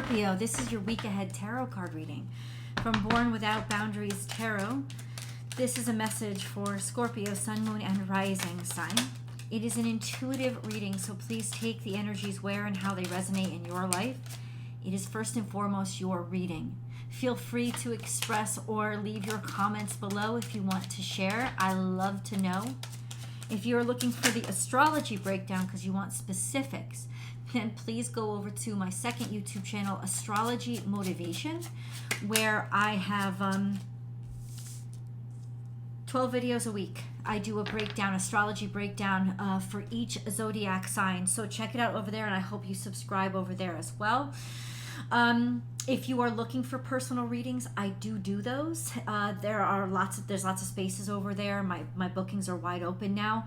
Scorpio, this is your week ahead tarot card reading from Born Without Boundaries Tarot. This is a message for Scorpio, Sun, Moon, and Rising sign. It is an intuitive reading, so please take the energies where and how they resonate in your life. It is first and foremost your reading. Feel free to express or leave your comments below if you want to share. I love to know. If you're looking for the astrology breakdown because you want specifics, then please go over to my second YouTube channel, Astrology Motivation, where I have 12 videos a week. I do a breakdown, astrology breakdown for each zodiac sign. So check it out over there, and I hope you subscribe over there as well. If you are looking for personal readings, I do those. There's lots of spaces over there. My bookings are wide open now.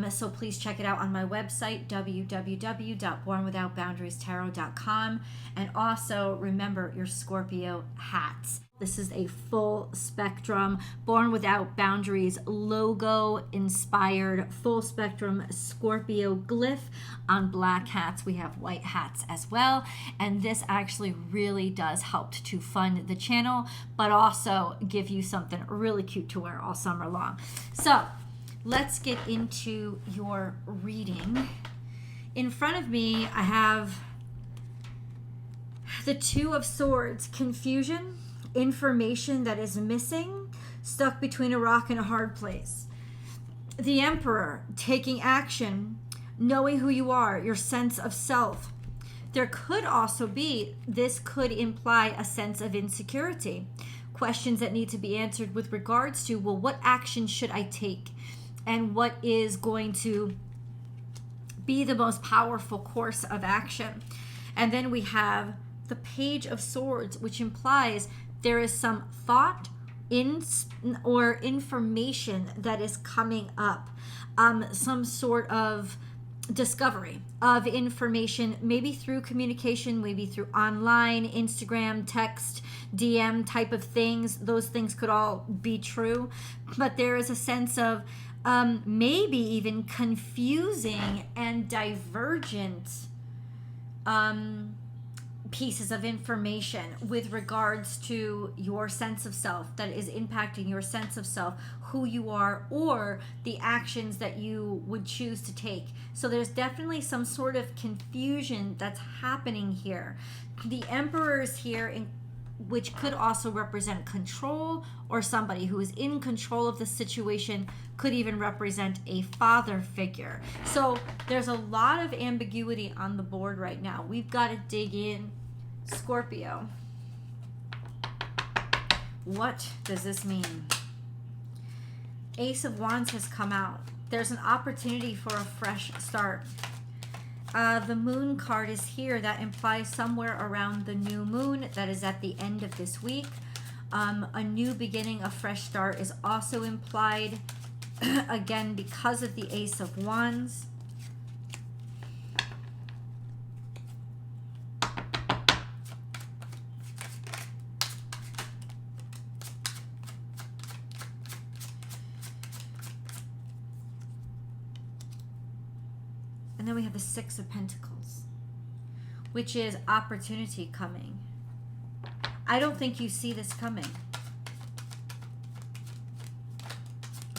So please check it out on my website, www.bornwithoutboundariestarot.com. And also remember your Scorpio hats. This is a full spectrum Born Without Boundaries logo inspired full spectrum Scorpio glyph on black hats. We have white hats as well. And this actually really does help to fund the channel, but also give you something really cute to wear all summer long. So let's get into your reading. In front of me, I have the Two of Swords, confusion, information that is missing, stuck between a rock and a hard place. The Emperor, taking action, knowing who you are, your sense of self. There could also be, this could imply a sense of insecurity. Questions that need to be answered with regards to, well, what action should I take? And what is going to be the most powerful course of action? And then we have the Page of Swords, which implies there is some thought or information that is coming up, some sort of discovery of information, maybe through communication, maybe through online, Instagram, text, DM type of things. Those things could all be true, but there is a sense of maybe even confusing and divergent pieces of information with regards to your sense of self that is impacting your sense of self, who you are, or the actions that you would choose to take. So there's definitely some sort of confusion that's happening here. The Emperor is here, which could also represent control, or somebody who is in control of the situation, could even represent a father figure. So there's a lot of ambiguity on the board right now. We've got to dig in. Scorpio, what does this mean? Ace of Wands has come out. There's an opportunity for a fresh start. The Moon card is here. That implies somewhere around the new moon that is at the end of this week. A new beginning, a fresh start is also implied, again, because of the Ace of Wands. And then we have the Six of Pentacles, which is opportunity coming. I don't think you see this coming.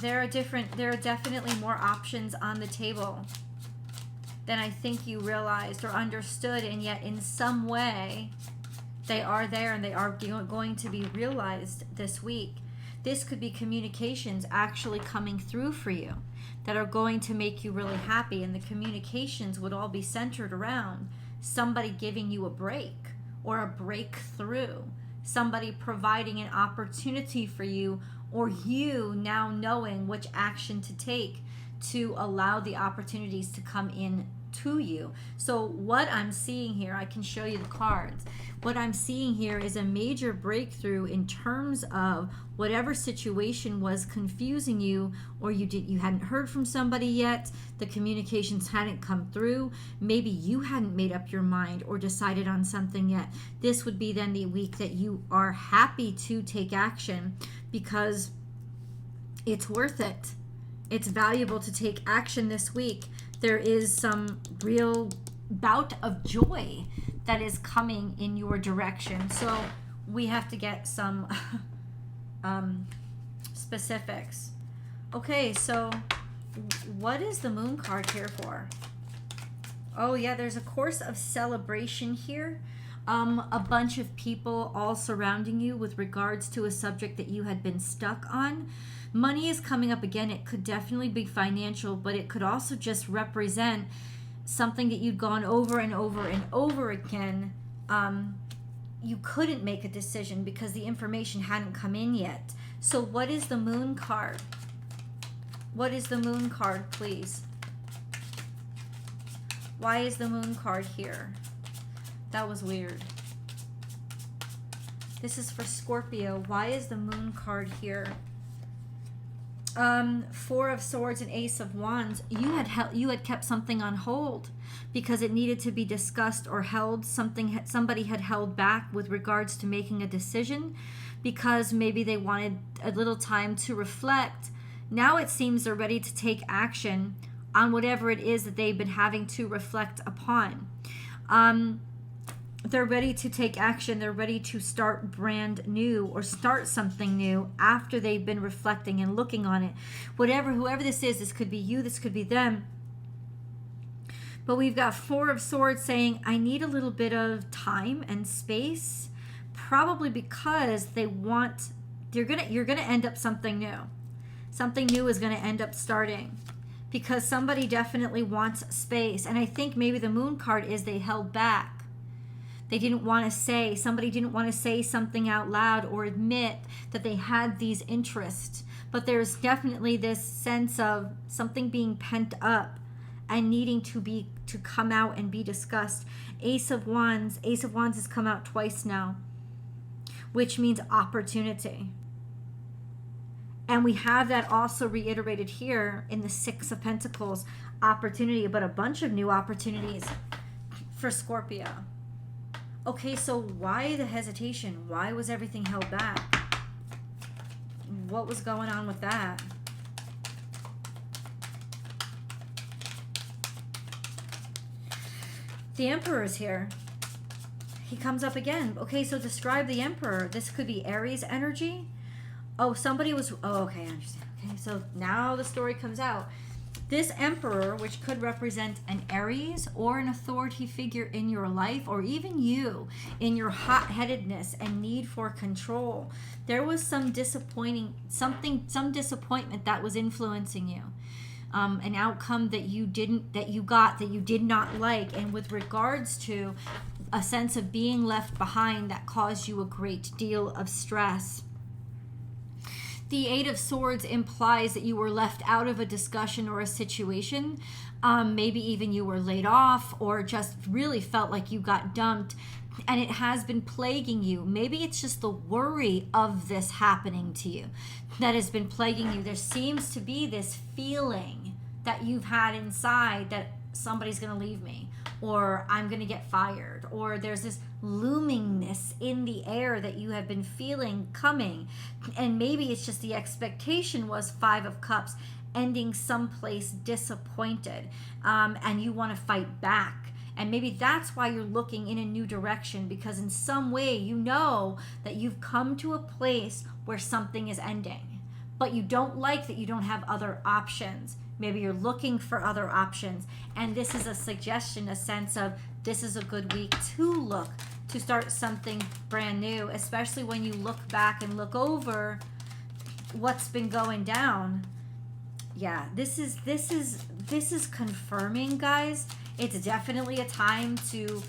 There are definitely more options on the table than I think you realized or understood, and yet in some way they are there and they are going to be realized this week. This could be communications actually coming through for you that are going to make you really happy, and the communications would all be centered around somebody giving you a break or a breakthrough, somebody providing an opportunity for you, or you now knowing which action to take to allow the opportunities to come in to you. So what I'm seeing here, I can show you the cards. What I'm seeing here is a major breakthrough in terms of whatever situation was confusing you, or you hadn't heard from somebody yet, the communications hadn't come through, maybe you hadn't made up your mind or decided on something yet. This would be then the week that you are happy to take action because it's worth it. It's valuable to take action this week. There is some real bout of joy that is coming in your direction. So we have to get some specifics. Okay, so what is the moon card here for? Oh yeah, there's a course of celebration here. A bunch of people all surrounding you with regards to a subject that you had been stuck on. Money is coming up again. It could definitely be financial, but it could also just represent something that you'd gone over and over and over again. You couldn't make a decision because the information hadn't come in yet. So what is the moon card? What is the moon card, please? Why is the moon card here? That was weird. This is for Scorpio. Why is the moon card here? Four of Swords and Ace of Wands. You had kept something on hold because it needed to be discussed or held. Somebody had held back with regards to making a decision because maybe they wanted a little time to reflect. Now it seems they're ready to take action on whatever it is that they've been having to reflect upon. They're ready to take action. They're ready to start brand new or start something new after they've been reflecting and looking on it. Whoever this is, this could be you, this could be them. But we've got Four of Swords saying, I need a little bit of time and space, probably because you're gonna end up something new. Something new is gonna end up starting because somebody definitely wants space. And I think maybe the moon card is they held back. They didn't want to say, somebody didn't want to say something out loud or admit that they had these interests. But there's definitely this sense of something being pent up and needing to come out and be discussed. Ace of Wands has come out twice now, which means opportunity. And we have that also reiterated here in the Six of Pentacles, opportunity, but a bunch of new opportunities for Scorpio. Okay, so why the hesitation? Why was everything held back? What was going on with that? The Emperor is here. He comes up again. Okay, so describe the Emperor. This could be Aries energy. Oh, okay, I understand. Okay, so now the story comes out. This Emperor, which could represent an Aries or an authority figure in your life, or even you in your hot-headedness and need for control. There was some disappointment that was influencing you. An outcome that you did not like, and with regards to a sense of being left behind that caused you a great deal of stress. The Eight of Swords implies that you were left out of a discussion or a situation. Maybe even you were laid off or just really felt like you got dumped, and it has been plaguing you. Maybe it's just the worry of this happening to you that has been plaguing you. There seems to be this feeling that you've had inside that somebody's going to leave me, or I'm going to get fired, or there's this loomingness in the air that you have been feeling coming. And maybe it's just the expectation was Five of Cups, ending someplace disappointed, and you want to fight back. And maybe that's why you're looking in a new direction, because in some way you know that you've come to a place where something is ending, but you don't like that you don't have other options. Maybe you're looking for other options, and this is a suggestion, a sense of this is a good week to start something brand new, especially when you look back and look over what's been going down. Yeah, this is confirming, guys. It's definitely a time to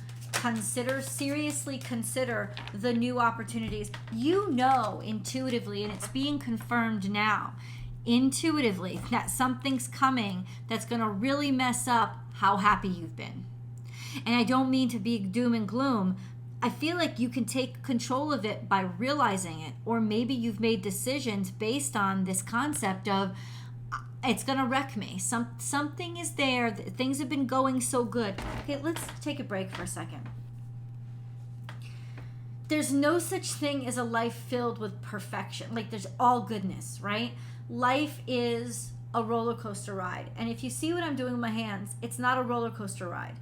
seriously consider the new opportunities. You know intuitively, and it's being confirmed now, intuitively, that something's coming that's going to really mess up how happy you've been. And I don't mean to be doom and gloom. I feel like you can take control of it by realizing it, or maybe you've made decisions based on this concept of it's going to wreck me. Something is there. Things have been going so good. Okay, let's take a break for a second. There's no such thing as a life filled with perfection. Like, there's all goodness, right? Life is a roller coaster ride. And if you see what I'm doing with my hands, it's not a roller coaster ride.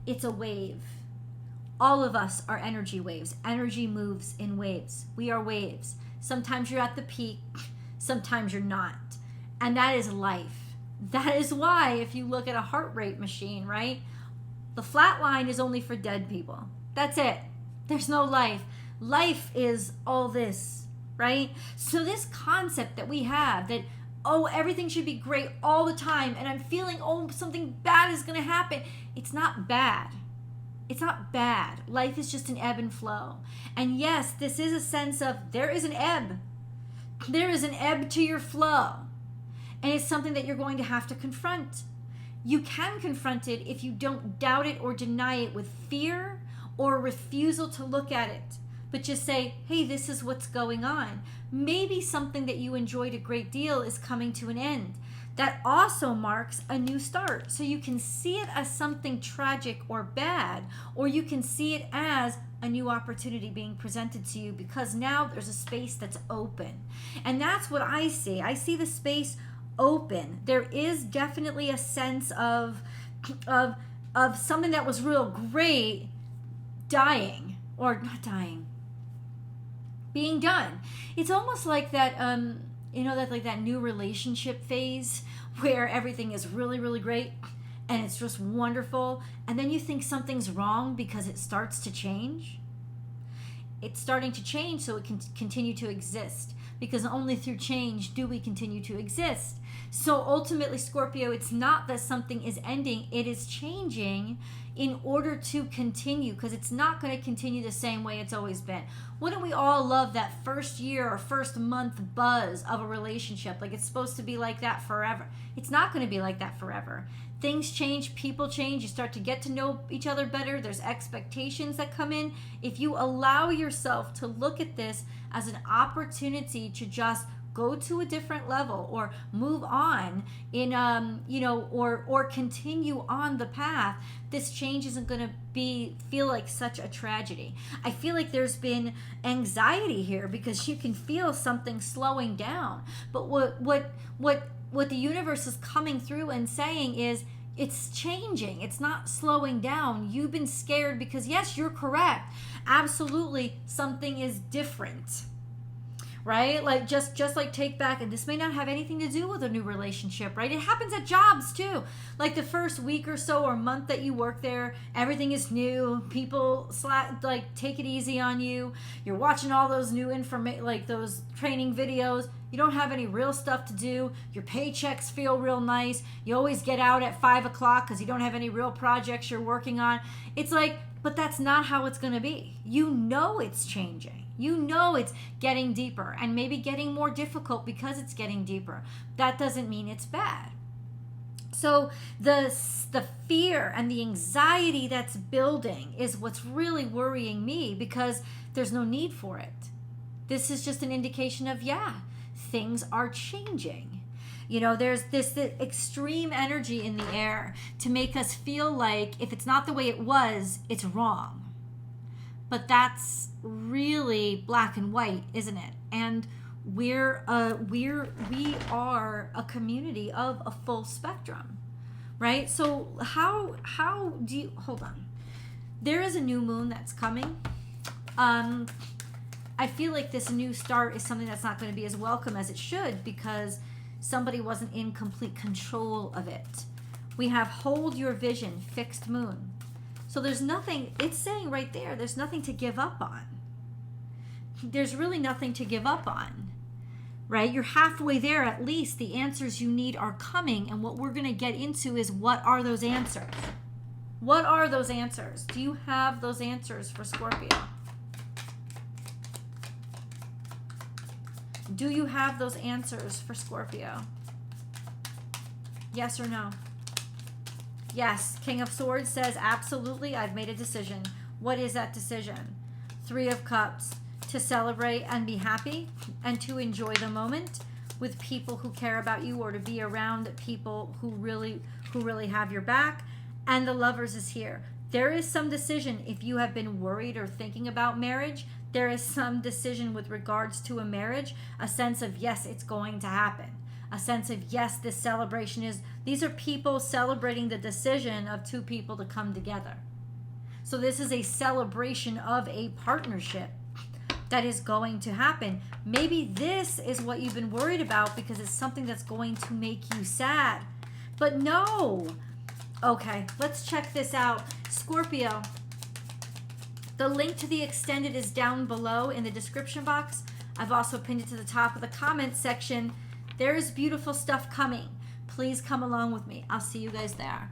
It's a wave. All of us are energy waves. Energy moves in waves. We are waves. Sometimes you're at the peak, sometimes you're not. And that is life. That is why if you look at a heart rate machine, right? The flat line is only for dead people. That's it. There's no life. Life is all this, right? So this concept that we have that, oh, everything should be great all the time, and I'm feeling, oh, something bad is going to happen. It's not bad. It's not bad. Life is just an ebb and flow. And yes, this is a sense of there is an ebb. There is an ebb to your flow. And it's something that you're going to have to confront. You can confront it if you don't doubt it or deny it with fear or refusal to look at it. But just say, hey, this is what's going on. Maybe something that you enjoyed a great deal is coming to an end. That also marks a new start. So you can see it as something tragic or bad, or you can see it as a new opportunity being presented to you because now there's a space that's open. And that's what I see. I see the space open. There is definitely a sense of something that was real great dying, or not dying, being done. It's almost like that that new relationship phase where everything is really, really great and it's just wonderful, and then you think something's wrong because it starts to change. It's starting to change so it can continue to exist, because only through change do we continue to exist. So ultimately, Scorpio, it's not that something is ending, it is changing in order to continue, because it's not going to continue the same way it's always been. Wouldn't we all love that first year or first month buzz of a relationship? Like it's supposed to be like that forever. It's not going to be like that forever. Things change, people change, you start to get to know each other better, there's expectations that come in. If you allow yourself to look at this as an opportunity to just go to a different level or move on in or continue on the path, this change isn't going to feel like such a tragedy. I feel like there's been anxiety here because you can feel something slowing down. But what the universe is coming through and saying is it's changing. It's not slowing down. You've been scared because yes, you're correct. Absolutely, something is different. Right? Like just like take back, and this may not have anything to do with a new relationship, right? It happens at jobs too. Like the first week or so or month that you work there, everything is new. People take it easy on you. You're watching all those new those training videos. You don't have any real stuff to do. Your paychecks feel real nice. You always get out at 5 o'clock because you don't have any real projects you're working on. It's like, but that's not how it's going to be. You know it's changing. You know it's getting deeper and maybe getting more difficult because it's getting deeper. That doesn't mean it's bad. So the fear and the anxiety that's building is what's really worrying me, because there's no need for it. This is just an indication of, things are changing. There's this extreme energy in the air to make us feel like if it's not the way it was, it's wrong. But that's really black and white, isn't it? And we are a community of a full spectrum, right? So how do you hold on? There is a new moon that's coming. I feel like this new start is something that's not going to be as welcome as it should because somebody wasn't in complete control of it. We have hold your vision, fixed moon. So there's nothing, it's saying right there, there's nothing to give up on. There's really nothing to give up on, right? You're halfway there at least. The answers you need are coming, and what we're going to get into is what are those answers? What are those answers? Do you have those answers for Scorpio? Do you have those answers for Scorpio? Yes or no? Yes, King of Swords says, absolutely, I've made a decision. What is that decision? 3 of Cups, to celebrate and be happy and to enjoy the moment with people who care about you, or to be around people who really have your back. And the Lovers is here. There is some decision if you have been worried or thinking about marriage. There is some decision with regards to a marriage, a sense of, yes, it's going to happen. A sense of, yes, this celebration is, these are people celebrating the decision of 2 people to come together. So this is a celebration of a partnership that is going to happen. Maybe this is what you've been worried about because it's something that's going to make you sad. But no. Okay, let's check this out. Scorpio, the link to the extended is down below in the description box. I've also pinned it to the top of the comment section. There is beautiful stuff coming. Please come along with me. I'll see you guys there.